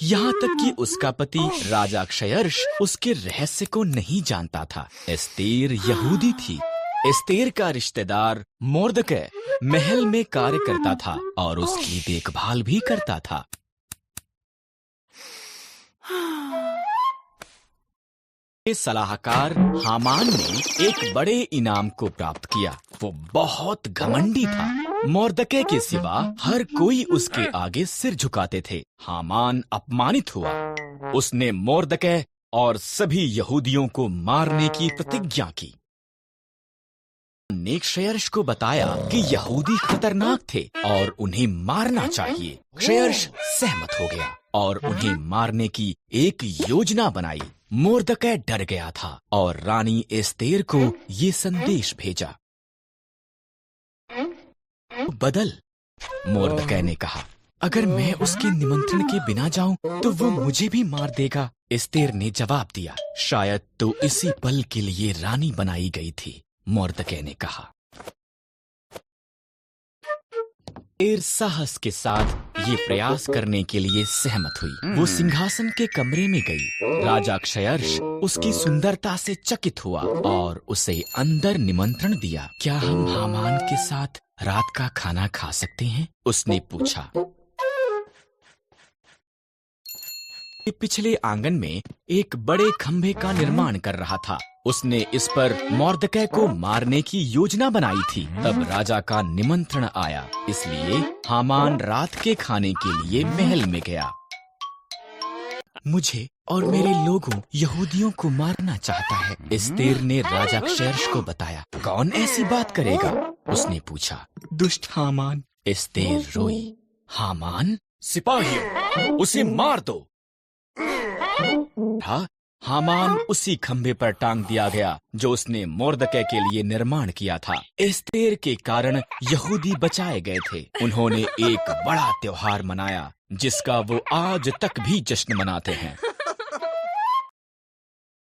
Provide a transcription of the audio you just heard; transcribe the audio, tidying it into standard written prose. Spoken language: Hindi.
यहाँ तक कि उसका पति राजा क्षयर्ष उसके रहस्य को नहीं जानता था। एस्तेर यहूदी थी। एस्तेर का रिश्तेदार मोर्दकै महल में कार्य करता था और उसकी देखभाल भी करता था। सलाहकार हामान ने एक बड़े इनाम को प्राप्त किया। वो बहुत घमंडी था। मोर्दकै के सिवा हर कोई उसके आगे सिर झुकाते थे। हामान अपमानित हुआ। उसने मोर्दकै और सभी यहूदियों को मारने की प्रतिज्ञा की। ने क्षयर्ष को बताया कि यहूदी खतरनाक थे और उन्हें मारना चाहिए। क्षयर्ष सहमत हो गया और उन्हें मारने की एक योजना बनाई। मोर्दकै डर गया था और रानी एस्तेर को ये संदेश भेजा। बदल, मोर्दकै ने कहा, अगर मैं उसके निमंत्रण के बिना जाऊं तो वो मुझे भी मार देगा। एस्तेर ने जवाब दिया, शायद तो इसी पल के लिए रानी बनाई गई थी। मोर्दकै ने कहा। एस्तेर साहस के साथ ये प्रयास करने के लिए सहमत हुई। वो सिंहासन के कमरे में गई। राजा क्षयर्ष उसकी सुंदरता से चकित हुआ और उसे अंदर निमंत्रण दिया। क्या हम हामान के साथ रात का खाना खा सकते हैं? उसने पूछा। पिछले आंगन में एक बड़े खंभे का निर्माण कर रहा था। उसने इस पर मोर्दकै को मारने की योजना बनाई थी। तब राजा का निमंत्रण आया, इसलिए हामान रात के खाने के लिए महल में गया। मुझे और मेरे लोगों यहूदियों को मारना चाहता है, एस्तेर ने राजा क्षयर्ष को बताया। कौन ऐसी बात करेगा? उसने पूछा। दुष्ट हामान, एस्तेर रोई। हामान, सिपाहियों, उसे मार दो। हामान उसी खंभे पर टांग दिया गया जो उसने मोर्दकै के लिए निर्माण किया था। एस्तेर के कारण यहूदी बचाए गए थे। उन्होंने एक बड़ा त्योहार मनाया जिसका वो आज तक भी जश्न मनाते हैं।